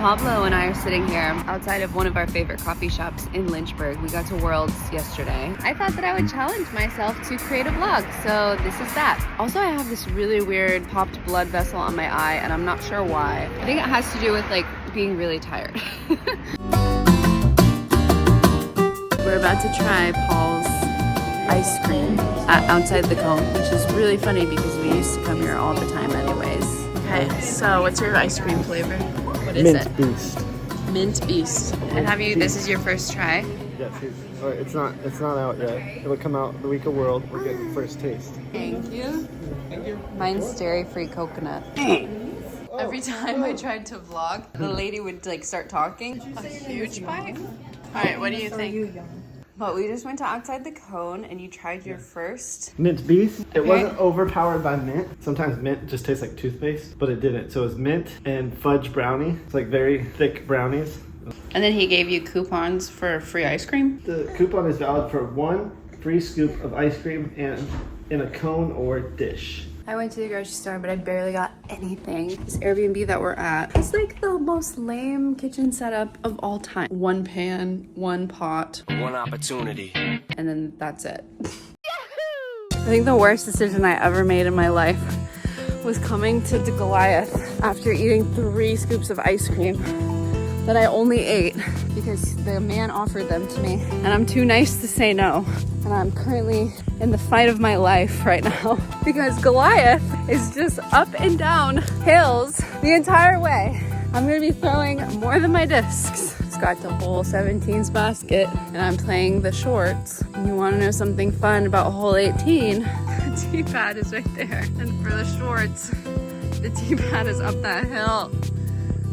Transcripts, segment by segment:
Pablo and I are sitting here outside of one of our favorite coffee shops in Lynchburg. We got to Worlds yesterday. I thought that I would challenge myself to create a vlog, so this is that. Also, I have this really weird popped blood vessel on my eye, and I'm not sure why. I think it has to do with like being really tired. We're about to try Paul's ice cream outside the cone, which is really funny because we used to come here all the time anyways. Okay, so what's your ice cream flavor? What is Mint it? Beast. Mint Beast. And have you, this is your first try? Yes, it's not out yet. It'll come out the week of World. We'll get the first taste. Thank you. Thank you. Mine's dairy-free coconut. Every time I tried to vlog, the lady would like start talking. A huge bite? Alright, what do you think? But we just went to outside the cone and you tried your first. Mint Beast. It Okay. wasn't overpowered by mint. Sometimes mint just tastes like toothpaste, but it didn't. So it was mint and fudge brownie. It's like very thick brownies. And then he gave you coupons for free ice cream? The coupon is valid for 1 free scoop of ice cream and in a cone or dish. I went to the grocery store, but I barely got anything. This Airbnb that we're at, it's like the most lame kitchen setup of all time. One pan, one pot. One opportunity. And then that's it. I think the worst decision I ever made in my life was coming to Goliath after eating 3 scoops of ice cream that I only ate because the man offered them to me and I'm too nice to say no. And I'm currently in the fight of my life right now because Goliath is just up and down hills the entire way. I'm gonna be throwing more than my discs. It's got the whole 17s basket and I'm playing the shorts. And you wanna know something fun about hole 18? The T-pad is right there. And for the shorts, the T-pad is up that hill.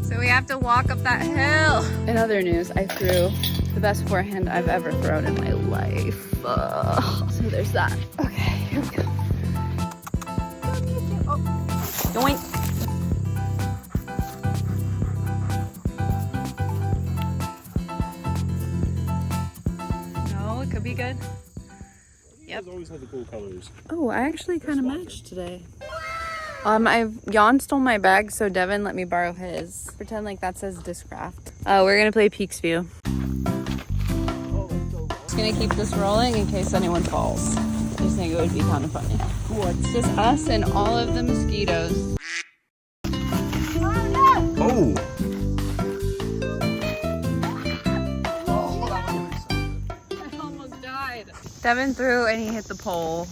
So we have to walk up that hill. In other news, I threw the best forehand I've ever thrown in my life. So there's that. Okay, here we go. Oh, yoink. No, it could be good. Yep. Always have the cool colors. Oh, I actually kind of matched today. Jan stole my bag, so Devin let me borrow his. Pretend like that says Discraft. We're gonna play Peaks View. Just gonna keep this rolling in case anyone falls. I just think it would be kind of funny. Cool. It's just us and all of the mosquitoes. Oh! I almost died. Devin threw and he hit the pole.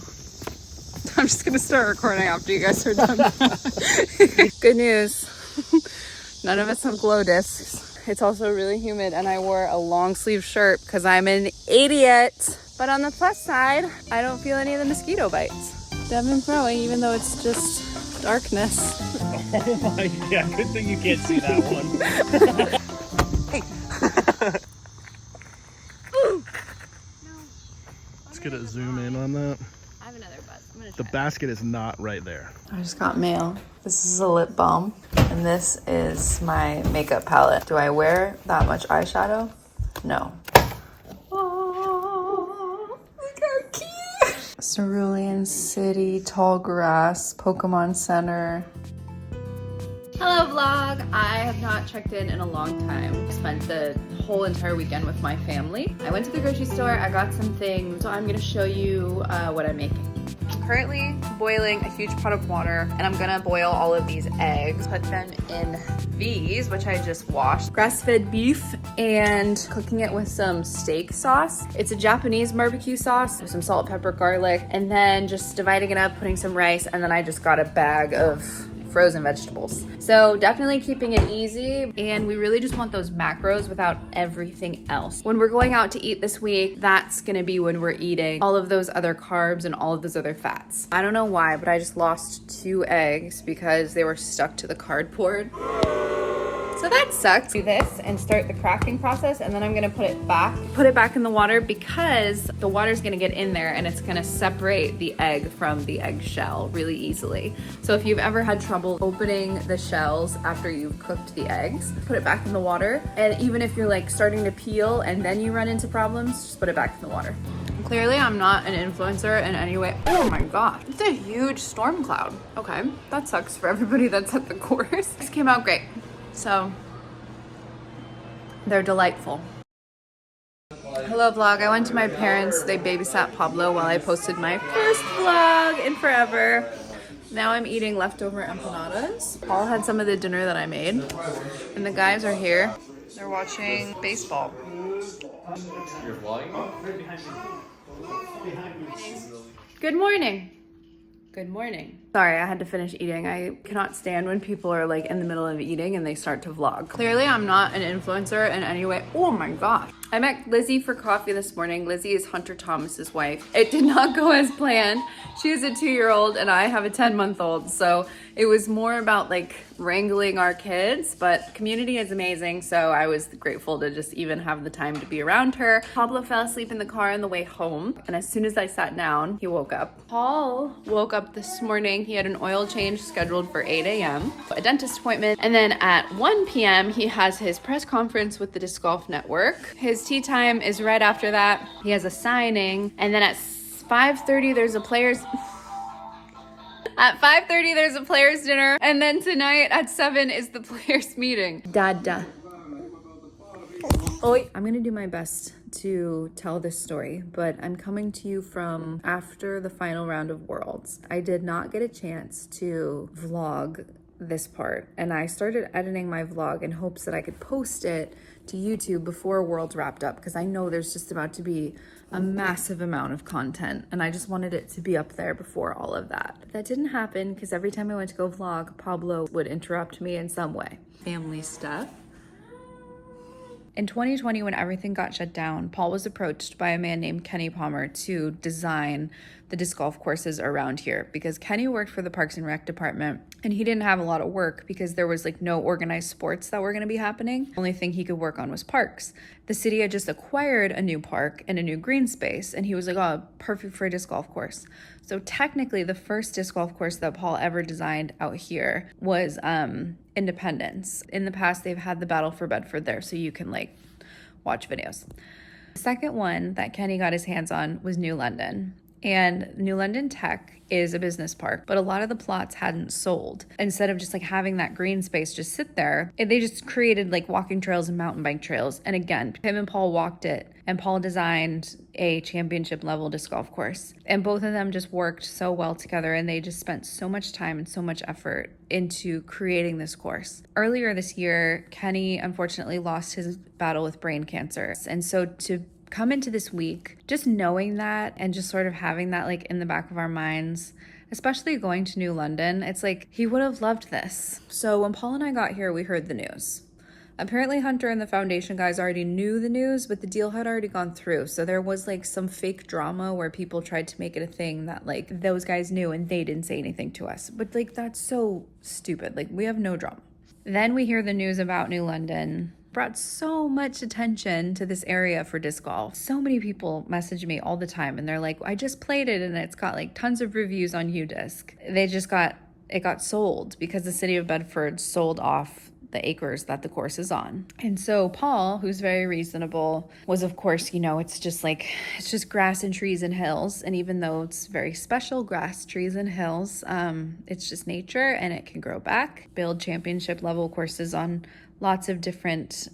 I'm just gonna start recording after you guys are done. Good news. None of us have glow discs. It's also really humid and I wore a long sleeve shirt because I'm an idiot. But on the plus side, I don't feel any of the mosquito bites. Devin throwing even though it's just darkness. Oh my, yeah, good thing you can't see that one. Let's get a zoom in on that. I have another buzz. I'm gonna The basket is not right there. I just got mail. This is a lip balm, and this is my makeup palette. Do I wear that much eyeshadow? No. Oh, look how cute! Cerulean City, Tall Grass, Pokemon Center. Hello vlog! I have not checked in a long time. Spent the whole entire weekend with my family. I went to the grocery store, I got some things, so I'm gonna show you what I'm making. I'm currently boiling a huge pot of water and I'm gonna boil all of these eggs, put them in these, which I just washed. Grass-fed beef and cooking it with some steak sauce. It's a Japanese barbecue sauce with some salt, pepper, garlic, and then just dividing it up, putting some rice, and then I just got a bag of frozen vegetables. So definitely keeping it easy, and we really just want those macros without everything else. When we're going out to eat this week, that's gonna be when we're eating all of those other carbs and all of those other fats. I don't know why, but I just lost 2 eggs because they were stuck to the cardboard. So that sucks. Do this and start the cracking process, and then I'm gonna put it back in the water because the water's gonna get in there and it's gonna separate the egg from the egg shell really easily. So if you've ever had trouble opening the shells after you've cooked the eggs, put it back in the water. And even if you're like starting to peel and then you run into problems, just put it back in the water. Clearly I'm not an influencer in any way. Oh my god, it's a huge storm cloud. Okay, that sucks for everybody that's at the course. This came out great. So They're delightful. Hello vlog, I went to my parents. They babysat Pablo while I posted my first vlog in forever. Now I'm eating leftover empanadas. Paul had some of the dinner that I made. And the guys are here. They're watching baseball. You're vlogging? Good morning. Good morning. Sorry, I had to finish eating. I cannot stand when people are like in the middle of eating and they start to vlog. Clearly, I'm not an influencer in any way. Oh my gosh. I met Lizzie for coffee this morning. Lizzie is Hunter Thomas's wife. It did not go as planned. She is a 2-year-old and I have a 10-month-old. So it was more about like wrangling our kids, but community is amazing. So I was grateful to just even have the time to be around her. Pablo fell asleep in the car on the way home. And as soon as I sat down, he woke up. Paul woke up this morning. He had an oil change scheduled for 8 a.m., a dentist appointment. And then at 1 p.m., he has his press conference with the Disc Golf Network. His tea time is right after that. He has a signing. And then at 5:30, there's a players... At 5:30, there's a players dinner. And then tonight at 7 is the players meeting. Dada. Oi. I'm gonna do my best to tell this story, but I'm coming to you from after the final round of Worlds. I did not get a chance to vlog this part, and I started editing my vlog in hopes that I could post it to YouTube before Worlds wrapped up, because I know there's just about to be a massive amount of content, and I just wanted it to be up there before all of that. But that didn't happen, because every time I went to go vlog, Pablo would interrupt me in some way. Family stuff. In 2020, when everything got shut down, Paul was approached by a man named Kenny Palmer to design the disc golf courses around here, because Kenny worked for the Parks and Rec department and he didn't have a lot of work because there was like no organized sports that were going to be happening. The only thing he could work on was parks. The city had just acquired a new park and a new green space, and he was like, oh, perfect for a disc golf course. So technically the first disc golf course that Paul ever designed out here was Independence. In the past, they've had the Battle for Bedford there, so you can like watch videos. The second one that Kenny got his hands on was New London. And New London Tech is a business park, but a lot of the plots hadn't sold. Instead of just like having that green space just sit there, they just created like walking trails and mountain bike trails. And again, him and Paul walked it, and Paul designed a championship level disc golf course. And both of them just worked so well together, and they just spent so much time and so much effort into creating this course. Earlier this year, Kenny unfortunately lost his battle with brain cancer. And so to come into this week just knowing that and just sort of having that like in the back of our minds, especially going to New London, it's like he would have loved this. So when Paul and I got here, we heard the news. Apparently Hunter and the foundation guys already knew the news, but the deal had already gone through. So there was like some fake drama where people tried to make it a thing that like those guys knew and they didn't say anything to us. But like that's so stupid. Like we have no drama. Then we hear the news about New London. Brought so much attention to this area for disc golf. So many people message me all the time and they're like, I just played it and it's got like tons of reviews on UDisc. It got sold because the city of Bedford sold off the acres that the course is on. And so Paul, who's very reasonable, was of course, it's just grass and trees and hills. And even though it's very special grass, trees and hills, it's just nature and it can grow back. Build championship level courses on lots of different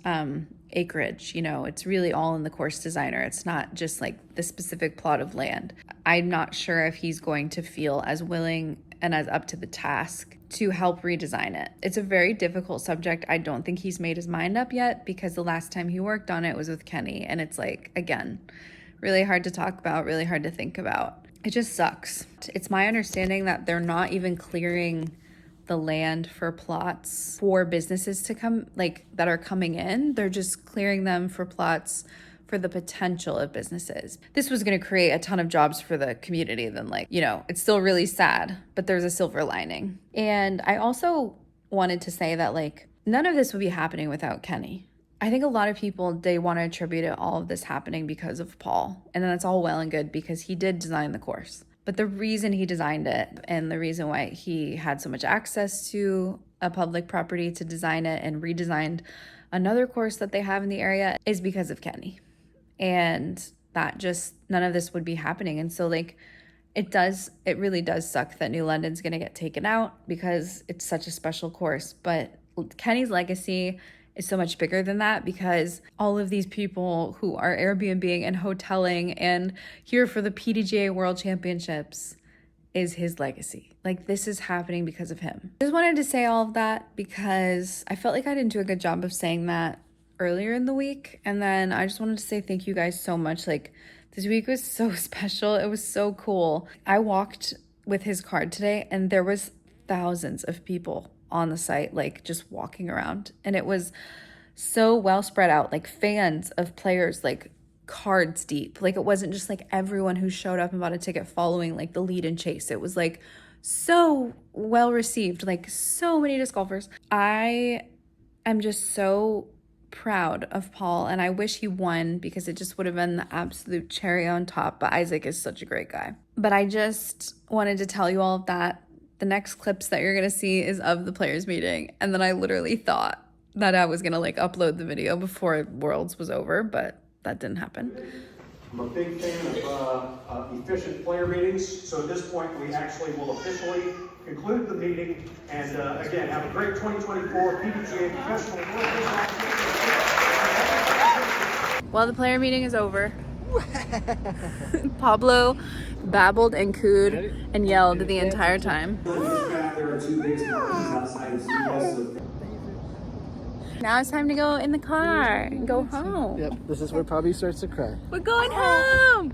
acreage. It's really all in the course designer. It's not just like the specific plot of land. I'm not sure if he's going to feel as willing and as up to the task to help redesign it. It's a very difficult subject. I don't think he's made his mind up yet, because the last time he worked on it was with Kenny, and it's like, again, really hard to talk about, really hard to think about. It just sucks. It's my understanding that they're not even clearing the land for plots for businesses to come, like that are coming in. They're just clearing them for plots for the potential of businesses. This was going to create a ton of jobs for the community. Then it's still really sad, but there's a silver lining. And I also wanted to say that none of this would be happening without Kenny. I think a lot of people, they want to attribute all of this happening because of Paul. And then that's all well and good because he did design the course. But the reason he designed it and the reason why he had so much access to a public property to design it and redesigned another course that they have in the area is because of Kenny. And that just, none of this would be happening. And so it really does suck that New London's going to get taken out because it's such a special course. But Kenny's legacy is so much bigger than that, because all of these people who are Airbnb-ing and hoteling and here for the PDGA World Championships is his legacy. Like, this is happening because of him. I just wanted to say all of that because I felt like I didn't do a good job of saying that earlier in the week. And then I just wanted to say thank you guys so much. Like, this week was so special. It was so cool. I walked with his card today and there was thousands of people on the site, like just walking around. And it was so well spread out, like fans of players, like cards deep. Like, it wasn't just like everyone who showed up and bought a ticket following like the lead and chase. It was like so well received, like so many disc golfers. I am just so proud of Paul, and I wish he won because it just would have been the absolute cherry on top. But Isaac is such a great guy. But I just wanted to tell you all of that. The next clips that you're gonna see is of the players meeting, and then I literally thought that I was gonna like upload the video before Worlds was over, but that didn't happen. I'm a big fan of efficient player meetings, so at this point we actually will officially conclude the meeting and again have a great 2024 PDGA Professional World Baseball. Well, the player meeting is over. Pablo babbled and cooed and yelled the entire time. Now it's time to go in the car and go home. Yep, this is where Bobby starts to cry. We're going home!